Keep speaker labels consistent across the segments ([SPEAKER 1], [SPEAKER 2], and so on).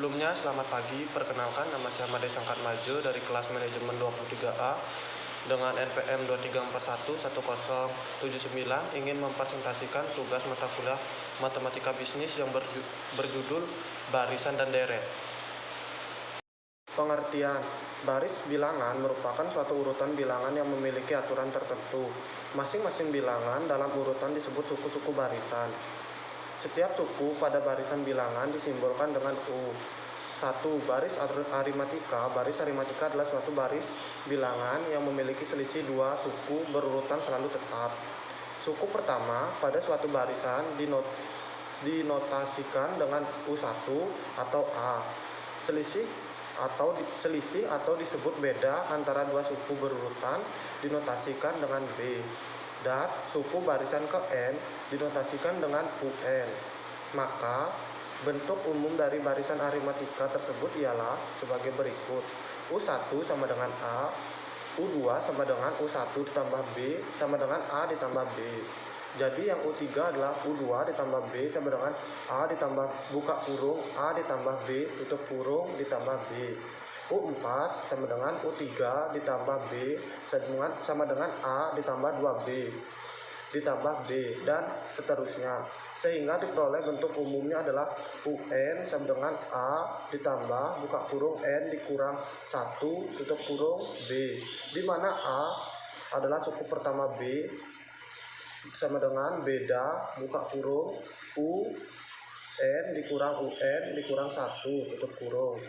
[SPEAKER 1] Sebelumnya, selamat pagi. Perkenalkan, nama saya Made Sangkat Majo dari kelas manajemen 23A dengan NPM 23411079 ingin mempresentasikan tugas mata kuliah Matematika Bisnis yang berjudul Barisan dan Deret. Pengertian: baris bilangan merupakan suatu urutan bilangan yang memiliki aturan tertentu. Masing-masing bilangan dalam urutan disebut suku-suku barisan. Setiap suku pada barisan bilangan disimbolkan dengan U. 1. Baris aritmatika. Baris aritmatika adalah suatu baris bilangan yang memiliki selisih dua suku berurutan selalu tetap. Suku pertama pada suatu barisan dinotasikan dengan U1 atau A. Selisih atau disebut beda antara dua suku berurutan dinotasikan dengan B. Dan suku barisan ke N dinotasikan dengan UN. Maka bentuk umum dari barisan aritmatika tersebut ialah sebagai berikut. U1 sama dengan A, U2 sama dengan U1 ditambah B sama dengan A ditambah B. Jadi yang U3 adalah U2 ditambah B sama dengan A ditambah buka kurung A ditambah B tutup kurung ditambah B. U4 sama dengan U3 ditambah B sama dengan A ditambah 2B ditambah B dan seterusnya, sehingga diperoleh bentuk umumnya adalah UN sama dengan A ditambah buka kurung N dikurang 1 tutup kurung B, di mana A adalah suku pertama B sama dengan beda buka kurung U N dikurang UN dikurang 1 tutup kurung.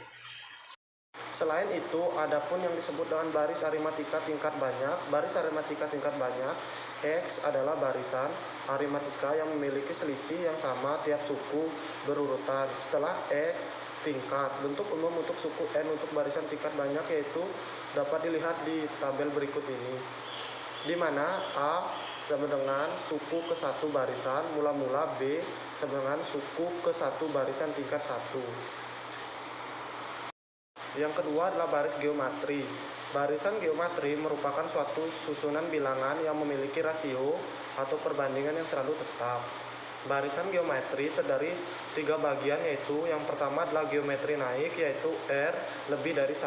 [SPEAKER 1] Selain itu, adapun yang disebut dengan baris aritmatika tingkat banyak. Baris aritmatika tingkat banyak, X adalah barisan aritmatika yang memiliki selisih yang sama tiap suku berurutan. Setelah X tingkat, bentuk umum untuk suku N untuk barisan tingkat banyak yaitu dapat dilihat di tabel berikut ini, di mana A sama dengan suku ke 1 barisan mula-mula, B sama dengan suku ke 1 barisan tingkat 1. Yang kedua adalah baris geometri. Barisan geometri merupakan suatu susunan bilangan yang memiliki rasio atau perbandingan yang selalu tetap. Barisan geometri terdiri 3 bagian, yaitu yang pertama adalah geometri naik, yaitu R lebih dari 1,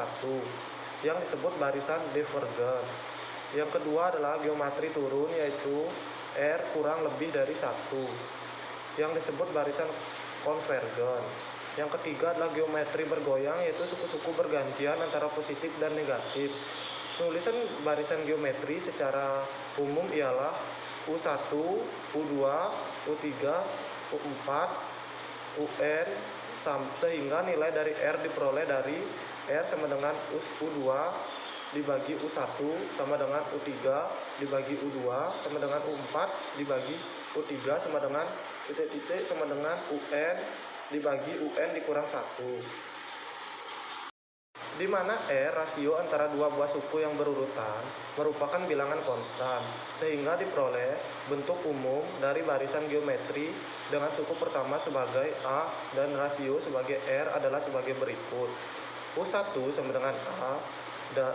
[SPEAKER 1] yang disebut barisan divergen. Yang kedua adalah geometri turun, yaitu R kurang lebih dari 1, yang disebut barisan konvergen. Yang ketiga adalah geometri bergoyang, yaitu suku-suku bergantian antara positif dan negatif. Penulisan barisan geometri secara umum ialah U1, U2, U3, U4, UN, sehingga nilai dari R diperoleh dari R sama dengan U2 dibagi U1 sama dengan U3 dibagi U2 sama dengan U4 dibagi U3 sama dengan titik-titik sama dengan UN dibagi UN dikurang 1, di mana R rasio antara dua buah suku yang berurutan merupakan bilangan konstan, sehingga diperoleh bentuk umum dari barisan geometri dengan suku pertama sebagai A dan rasio sebagai R adalah sebagai berikut. U1 sama dengan A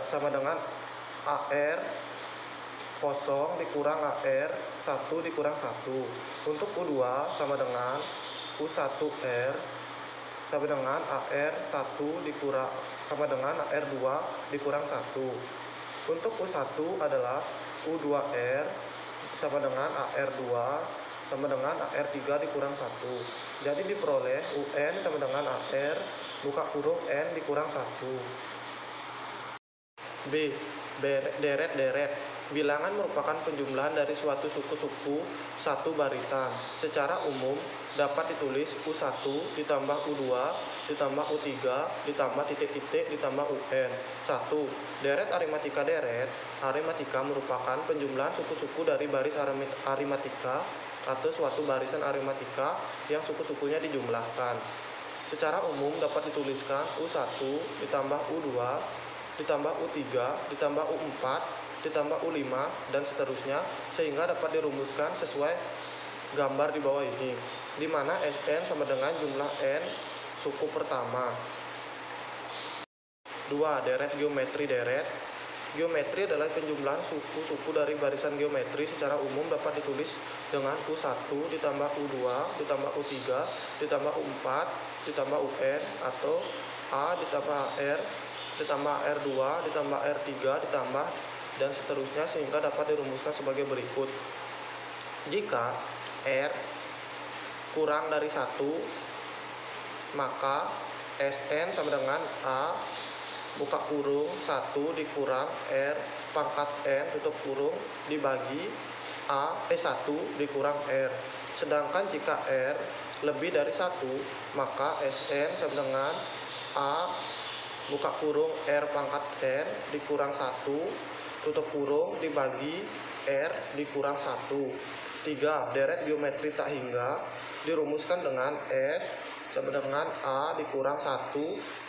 [SPEAKER 1] sama dengan AR 0 dikurang AR 1 dikurang 1. Untuk U2 sama dengan U1R sama dengan AR 1 dikurang sama dengan AR 2 dikurang 1. Untuk U1 adalah U2R sama dengan AR 2 sama dengan AR 3 dikurang 1. Jadi diperoleh UN sama dengan AR buka kurung N dikurang 1. B. Deret-deret. Bilangan merupakan penjumlahan dari suatu suku-suku satu barisan. Secara umum dapat ditulis U1 ditambah U2 ditambah U3 ditambah titik-titik ditambah UN. 1. Deret aritmatika. Deret aritmatika merupakan penjumlahan suku-suku dari baris aritmatika atau suatu barisan aritmatika yang suku-sukunya dijumlahkan. Secara umum dapat dituliskan U1 ditambah U2 ditambah U3 ditambah U4 ditambah U5 dan seterusnya, sehingga dapat dirumuskan sesuai gambar di bawah ini, di mana Sn sama dengan jumlah N suku pertama. 2. Deret geometri. Deret geometri adalah penjumlahan suku-suku dari barisan geometri. Secara umum dapat ditulis dengan U1 ditambah U2 ditambah U3 ditambah U4 ditambah UN atau A ditambah R ditambah R2 ditambah R3 ditambah dan seterusnya sehingga dapat dirumuskan sebagai berikut. Jika R kurang dari 1, maka Sn sama dengan A buka kurung 1 dikurang R pangkat N tutup kurung dibagi 1 dikurang R. Sedangkan jika R lebih dari 1, maka Sn sama dengan A buka kurung R pangkat N dikurang 1 tutup kurung dibagi R dikurang 1. 3. Deret geometri tak hingga dirumuskan dengan S sama dengan A dikurang 1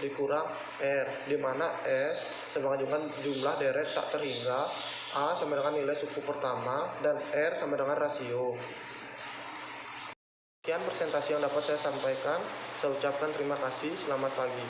[SPEAKER 1] dikurang R, di mana S sama dengan jumlah deret tak terhingga, A sama dengan nilai suku pertama, dan R sama dengan rasio. Sekian presentasi yang dapat saya sampaikan. Saya ucapkan terima kasih. Selamat pagi.